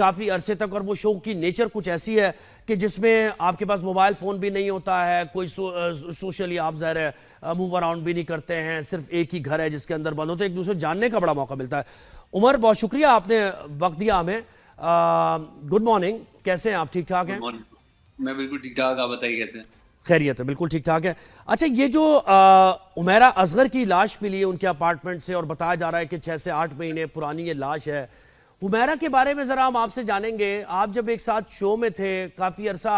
काफ़ी अरसे तक, और वो शो की नेचर कुछ ऐसी है कि जिसमें आपके पास मोबाइल फ़ोन भी नहीं होता है, कोई सोशली आप ज़ाहिर है मूव अराउंड भी नहीं करते हैं, सिर्फ एक ही घर है जिसके अंदर बंद होते, एक दूसरे को जानने का बड़ा मौका मिलता है। उमर, बहुत शुक्रिया आपने वक्त दिया हमें। गुड मॉर्निंग, कैसे हैं आप? ठीक ठाक गुड हैं? मॉर्निंग। मैं बिल्कुल ठीक ठाक, आप बताइए कैसे हैं? खैरियत है, बिल्कुल ठीक ठाक है। अच्छा, ये जो उमेरा असगर की लाश मिली है उनके अपार्टमेंट से, और बताया जा रहा है कि 6 से 8 महीने पुरानी ये लाश है, उमेरा के बारे में ज़रा हम आपसे जानेंगे। आप जब एक साथ शो में थे, काफ़ी अरसा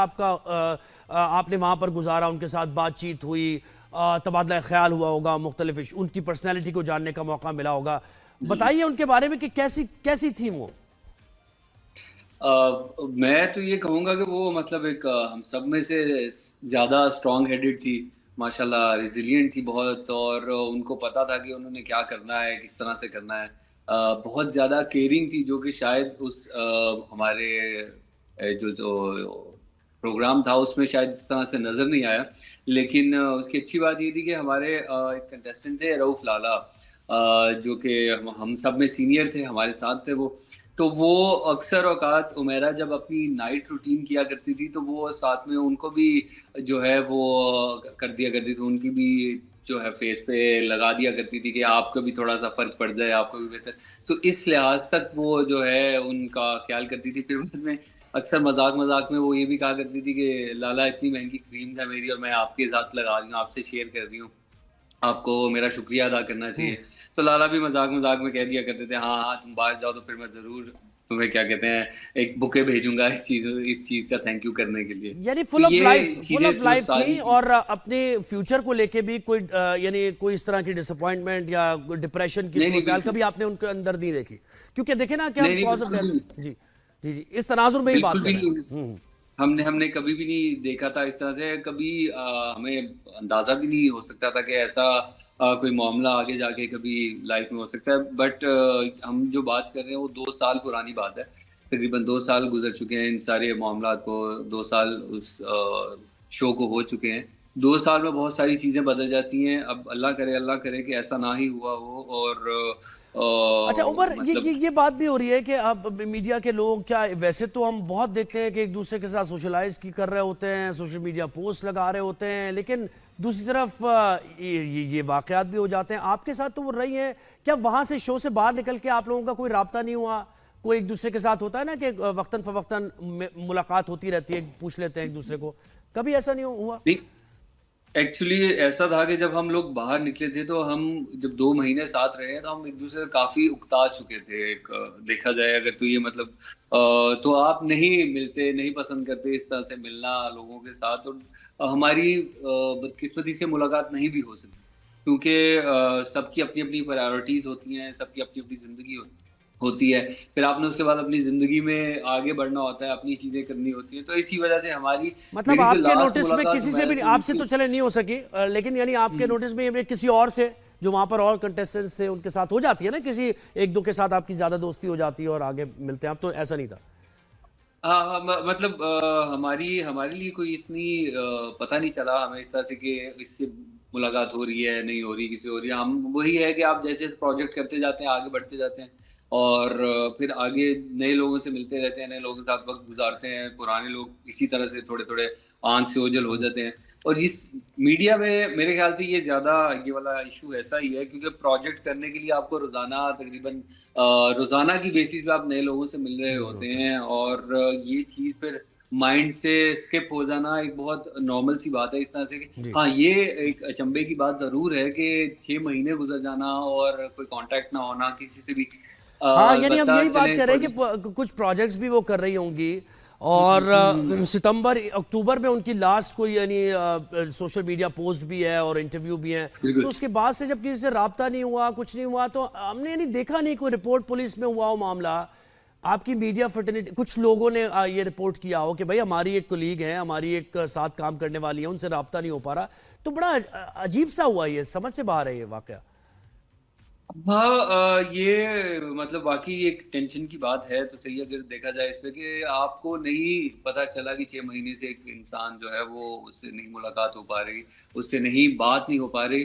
आपने वहाँ पर गुजारा, उनके साथ बातचीत हुई, तबादला ख्याल हुआ होगा, मुख्तलिफ उनकी पर्सनैलिटी को जानने का मौका मिला होगा। जी। बताइए उनके बारे में कि कैसी कैसी थी वो। मैं तो ये कहूँगा कि वो मतलब एक हम सब में से ज़्यादा स्ट्रॉन्ग हेडेड थी, माशाल्लाह रिज़िलिएंट थी बहुत, और उनको पता था कि उन्होंने क्या करना है, किस तरह से करना है। बहुत ज़्यादा केयरिंग थी, जो कि शायद उस हमारे जो प्रोग्राम था उसमें शायद इस तरह से नज़र नहीं आया। लेकिन उसकी अच्छी बात ये थी कि हमारे एक कंटेस्टेंट थे रऊफ़ लाला, जो कि हम सब में सीनियर थे, हमारे साथ थे वो। तो वो अक्सर औक़ात उमेरा जब अपनी नाइट रूटीन किया करती थी, तो वो साथ में उनको भी जो है वो कर दिया करती थी, उनकी भी जो है फ़ेस पे लगा दिया करती थी कि आपको भी थोड़ा-सा फ़र्क पड़ जाए, आपको भी बेहतर। तो इस लिहाज़ तक वो जो है उनका ख़्याल करती थी। फिर बाद में अक्सर मज़ाक-मज़ाक में वो ये भी कहा करती थी कि लाला इतनी महँगी क्रीम है मेरी और मैं आपके साथ लगा रही हूँ, आपसे शेयर कर रही हूँ। आपको मेरा शुक्रिया अदा करना हम्म। चाहिए। तो लाला भी मज़ाक-मज़ाक में कह दिया करते थे, हाँ, हाँ, तुम बाहर जाओ तो फिर मैं ज़रूर तुम्हें क्या कहते हैं, एक बुके भेजूँगा इस चीज़ का थैंक यू करने के लिए। यानी तो फुल ऑफ ये लाइफ, फुल चीज़ें ऑफ जो लाइफ सारी थी, थी। और अपने फ्यूचर को लेके भी कोई यानी कोई इस तरह की डिसअपॉइंटमेंट या डिप्रेशन की नहीं, नहीं, सूरत हाल बिल्कुल। कभी आपने उनके अंदर नहीं देखी? क्योंकि देखे ना कि हम नहीं, नहीं, कॉज ऑफ बिल्कुल भी डेथ। नहीं। जी, जी, जी, इस तनाजुर में ही बात बिल्कुल कर भी रहे हैं। नहीं। हम्म। हमने हमने कभी भी नहीं देखा था इस तरह से, कभी हमें अंदाज़ा भी नहीं हो सकता था कि ऐसा कोई मामला आगे जाके कभी लाइफ में हो सकता है। बट हम जो बात कर रहे हैं वो 2 साल पुरानी बात है। तकरीबन 2 साल गुज़र चुके हैं इन सारे मामलात को, 2 साल उस शो को हो चुके हैं। 2 साल में बहुत सारी चीज़ें बदल जाती हैं। अब अल्लाह करे कि ऐसा ना ही हुआ हो, और अच्छा उमर, मतलब ये बात भी हो रही है कि अब मीडिया के लोग, क्या वैसे तो हम बहुत देखते हैं कि एक दूसरे के साथ सोशलाइज की कर रहे होते हैं, सोशल मीडिया पोस्ट लगा रहे होते हैं, लेकिन दूसरी तरफ ये वाकयात भी हो जाते हैं। आपके साथ तो वो रही हैं, क्या वहां से शो से बाहर निकल के आप लोगों का कोई राब्ता नहीं हुआ? कोई एक दूसरे के साथ होता है ना कि वक्तन फवक्तन मुलाकात होती रहती है, पूछ लेते हैं एक दूसरे को, कभी ऐसा नहीं हुआ? नहीं, एक्चुअली ऐसा था कि जब हम लोग बाहर निकले थे, तो हम जब 2 महीने साथ रहे हैं, तो हम एक-दूसरे से काफ़ी उकता चुके थे। एक देखा जाए अगर, तो ये मतलब तो आप नहीं मिलते, नहीं पसंद करते इस तरह से मिलना लोगों के साथ, और हमारी बदकिस्मती से मुलाकात नहीं भी हो सकी। क्योंकि सबकी अपनी-अपनी प्रायोरिटीज़ होती हैं, सबकी अपनी-अपनी ज़िंदगी होती है। फिर आपने उसके बाद अपनी ज़िंदगी में आगे बढ़ना होता है, अपनी चीज़ें करनी होती हैं। तो इसी वजह से मतलब मेरी जो आपके लास्ट नोटिस में मुलाकात किसी से हुमैरा भी, से हुई आपसे तो थी। चले नहीं हो सकी, लेकिन यानी आपके हुँ। नोटिस में ये किसी और से, जो वहां पर और कंटेस्टेंट्स थे उनके साथ हो जाती है ना, किसी एक दो के साथ आपकी ज्यादा दोस्ती हो जाती है और आगे मिलते हैं, अब तो ऐसा नहीं था। हाँ, हाँ, मतलब हमारी हमारे लिए कोई इतनी पता नहीं चला हमें इस तरह से कि इससे मुलाकात हो रही है, नहीं हो रही, किसी हो रही है। हम वही है कि आप जैसे प्रोजेक्ट करते जाते हैं, आगे बढ़ते जाते हैं, और फिर आगे नए लोगों से मिलते रहते हैं, नए लोगों के साथ वक़्त गुज़ारते हैं। पुराने लोग इसी तरह से थोड़े-थोड़े आँख से ओझल हो जाते हैं। और इस मीडिया में मेरे ख़्याल से ये ज़्यादा ये वाला इश्यू ऐसा ही है, क्योंकि प्रोजेक्ट करने के लिए आपको रोज़ाना तकरीबन रोज़ाना की बेसिस पे आप नए लोगों से मिल रहे होते जरूरत है। हैं, और ये चीज़ फिर माइंड से स्किप हो जाना एक बहुत नॉर्मल सी बात है इस तरह से कि जी। हाँ, ये एक अचंभे की बात ज़रूर है कि 6 महीने गुज़र जाना और कोई कॉन्टैक्ट ना होना किसी से भी। हाँ, यानी हम अलबत्ता यही बात चलें कर रहे हैं थोड़ी। कि कुछ प्रोजेक्ट्स भी वो कर रही होंगी, हुँ, और हुँ, हुँ, हुँ, सितंबर अक्टूबर में उनकी लास्ट कोई यानी सोशल मीडिया पोस्ट भी है और इंटरव्यू भी है। तो बिल्कुल। उसके बाद से जब किसी से राब्ता नहीं हुआ, कुछ नहीं हुआ, तो हमने यानी देखा नहीं कोई रिपोर्ट पुलिस में हुआ हो मामला। आपकी मीडिया फर्टिलिटी, कुछ लोगों ने ये रिपोर्ट किया हो कि भाई हमारी एक कोलीग है, हमारी एक साथ काम करने वाली है, उनसे राब्ता नहीं हो पा रहा, तो बड़ा अजीब सा हुआ, ये समझ से बाहर है ये वाकया। हाँ, ये मतलब वाक़ई एक टेंशन की बात है, तो सही अगर देखा जाए इस पे कि आपको नहीं पता चला कि 6 महीने से एक इंसान जो है वो उससे नहीं मुलाकात हो पा रही, उससे नहीं बात नहीं हो पा रही।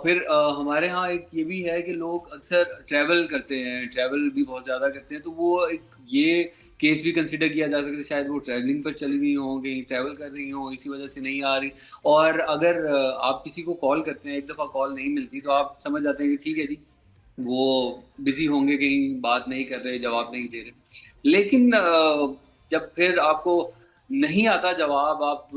फिर हमारे यहाँ एक ये भी है कि लोग अक्सर ट्रैवल करते हैं, ट्रैवल भी बहुत ज़्यादा करते हैं, तो वो एक ये केस भी कंसिडर किया जा सकता है, शायद वो ट्रैवलिंग पर चली गई हों, कहीं ट्रैवल कर रही हों, इसी वजह से नहीं आ रही। और अगर आप किसी को कॉल करते हैं, एक दफ़ा कॉल नहीं मिलती, तो आप समझ जाते हैं कि ठीक है जी, वो बिज़ी होंगे, कहीं बात नहीं कर रहे, जवाब नहीं दे रहे। लेकिन जब फिर आपको नहीं आता जवाब, आप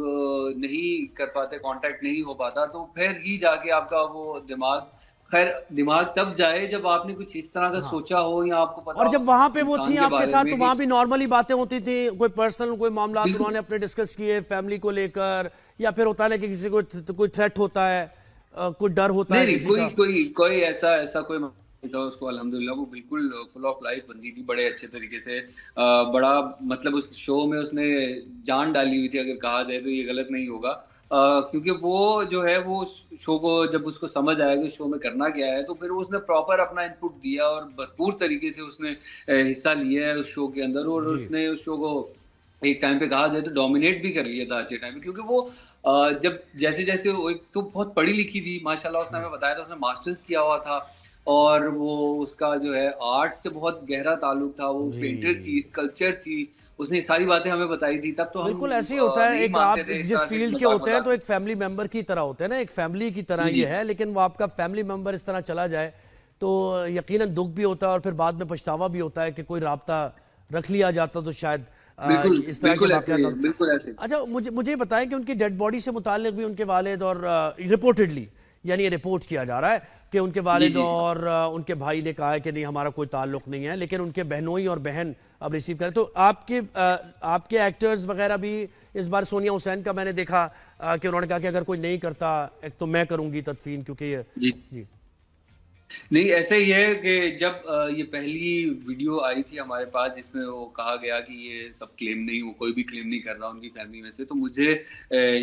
नहीं कर पाते, कॉन्टैक्ट नहीं हो पाता, तो फिर ही जाके आपका वो दिमाग तब जाए जब आपने कुछ इस तरह का हाँ। सोचा हो, या आपको पता और हो जब वहां पे वो थी इंसान के आपके बारे साथ में तो कि वहां भी नॉर्मली बातें होती थी, कोई पर्सनल कोई मामला बिल्कुल। उन्होंने अपने डिस्कस किए फैमिली को लेकर, या फिर होता है कि किसी को कोई थ्रेट होता है, कोई डर होता नहीं, है नहीं, किसी कोई का? कोई कोई ऐसा ऐसा कोई नहीं था उसको, अल्हम्दुलिल्लाह वो बिल्कुल फुल ऑफ लाइफ बंदी थी, बड़े अच्छे तरीके से। बड़ा मतलब उस शो में उसने जान डाली हुई थी, अगर कहा जाए तो ये गलत नहीं होगा। क्योंकि वो जो है वो शो को जब उसको समझ आया कि शो में करना क्या है, तो फिर उसने प्रॉपर अपना इनपुट दिया और भरपूर तरीके से उसने हिस्सा लिया है उस शो के अंदर, और जी। उसने उस शो को एक टाइम पे कहा जाए तो डोमिनेट भी कर लिया था अच्छे टाइम पे। क्योंकि वो जब जैसे-जैसे वो एक तो बहुत पढ़ी लिखी थी माशाल्लाह, उसने हमें बताया था उसने मास्टर्स किया हुआ था, और वो उसका जो है आर्ट से बहुत गहरा ताल्लुक था, वो जी। पेंटर थी, स्कल्पचर थी, उसने सारी बातें हमें बताई थी। तब तो हम बिल्कुल ऐसे ही होता है, नहीं एक मानते आप थे, इस जिस तरह से फील्ड के होते हैं मज़ाक-मज़ाक तो में। एक फैमिली मेंबर की तरह होते हैं ना, एक फैमिली की तरह जी, ये जी। है, लेकिन वो आपका फैमिली मेंबर इस तरह चला जाए तो यकीनन दुख भी होता है और फिर बाद में पछतावा भी होता है कि कोई राब्ता रख लिया जाता तो शायद बिल्कुल, इस तरह के बिल्कुल ऐसे वाकयात ही ना है, होते। बिल्कुल ऐसे ही। अच्छा, मुझे मुझे ये बताएं कि उनकी डेड बॉडी से मुताल्लिक भी उनके वालिद और रिपोर्टेडली, यानी ये रिपोर्ट किया जा रहा है कि उनके जी, वालिद जी। और उनके भाई ने कहा है कि नहीं हमारा कोई ताल्लुक नहीं है, लेकिन उनके बहनोई और बहन अब रिसीव करें। तो आपके एक्टर्स वगैरह भी इस बार, सोनिया हुसैन का मैंने देखा कि उन्होंने कहा कि अगर कोई नहीं करता एक तो मैं करूंगी तदफीन, क्योंकि ये जी। जी नहीं, ऐसा ही है कि जब ये पहली वीडियो आई थी हमारे पास जिसमें वो कहा गया कि ये सब क्लेम नहीं, वो कोई भी क्लेम नहीं कर रहा उनकी फैमिली में से, तो मुझे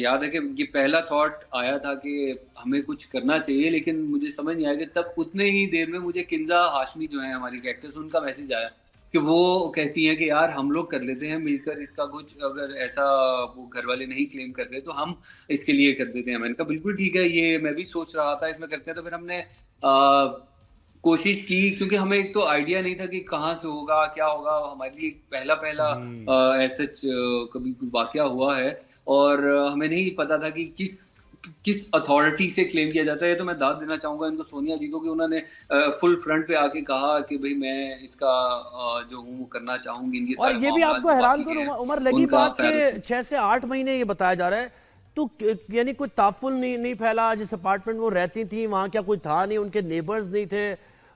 याद है कि ये पहला थॉट आया था कि हमें कुछ करना चाहिए, लेकिन मुझे समझ नहीं आया कि तब उतने ही देर में मुझे किंजा हाशमी जो है हमारी कैरेक्टर्स, उनका मैसेज आया कि वो कहती हैं कि यार हम लोग कर लेते हैं मिलकर इसका कुछ, अगर ऐसा वो घर वाले नहीं क्लेम कर रहे तो हम इसके लिए कर देते हैं। मैंने कहा बिल्कुल ठीक है, ये मैं भी सोच रहा था इसमें करते हैं। तो फिर हमने कोशिश की, क्योंकि हमें एक तो आइडिया नहीं था कि कहाँ से होगा, क्या होगा। हमारे लिए पहला-पहला जी ऐसा कभी कोई वाक़या हुआ है, और हमें नहीं पता था कि किस अथॉरिटी से क्लेम किया जाता है। ये तो मैं दाद देना चाहूँगा इनको, सोनिया जी को, कि उन्होंने फुल फ्रंट पे आके कहा कि भई मैं इसका जो हूँ वो करना चाहूँगी, इनके और सारे ये भी मामलात आपको जो हैरान बाकी करो, हैं, उमर लगी उनका बात ख़ैर के 6 से 8 महीने ये बताया जा रहा है, तो यानी कोई ताफुल नहीं फैला। जिस अपार्टमेंट वो रहती थी वहाँ क्या कोई था नहीं, उनके नेबर्स नहीं थे,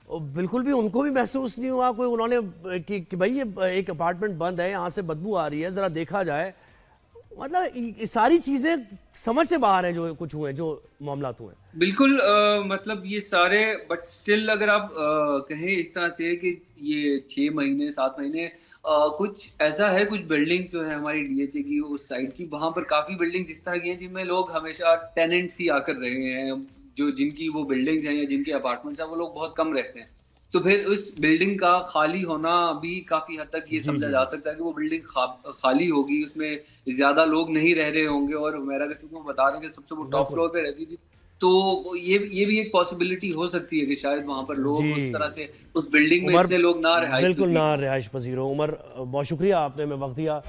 और बिल्कुल भी उनको भी महसूस नहीं हुआ कोई, उन्होंने कि भाई ये एक अपार्टमेंट बंद है, यहाँ से बदबू आ रही है, जरा देखा जाए। मतलब ये सारी चीजें समझ से बाहर है जो कुछ हुए, जो मामलात हुए। बिल्कुल मतलब ये सारे, बट स्टिल अगर आप कहें इस तरह से कि ये 6 महीने 7 महीने कुछ ऐसा है, कुछ बिल्डिंग्स जो है हमारी डीएचए की उस साइड की, वहाँ पर काफ़ी बिल्डिंग्स इस तरह की हैं जिनमें लोग हमेशा टेनेंट्स ही आकर रहे हैं। जो जिनकी वो बिल्डिंग्स हैं या जिनके अपार्टमेंट्स हैं, वो लोग बहुत कम रहते हैं। तो फिर उस बिल्डिंग का खाली होना भी काफ़ी हद तक ये जी समझा जी जा जी। सकता है कि वो बिल्डिंग खाली होगी, उसमें ज़्यादा लोग नहीं रह रहे होंगे। और हुमैरा का, क्योंकि वो बता रहे हैं कि सबसे वो टॉप बिल्कुल। फ्लोर पे रहती थी, तो वो ये भी एक पॉसिबिलिटी हो सकती है कि शायद वहाँ पर जी लोग उस तरह से उस बिल्डिंग में उमर, इतने लोग ना रिहाइश बिल्कुल पज़ीर ना हों। रिहाइश पजीर हो। उमर, बहुत शुक्रिया आपने हमें वक्त दिया।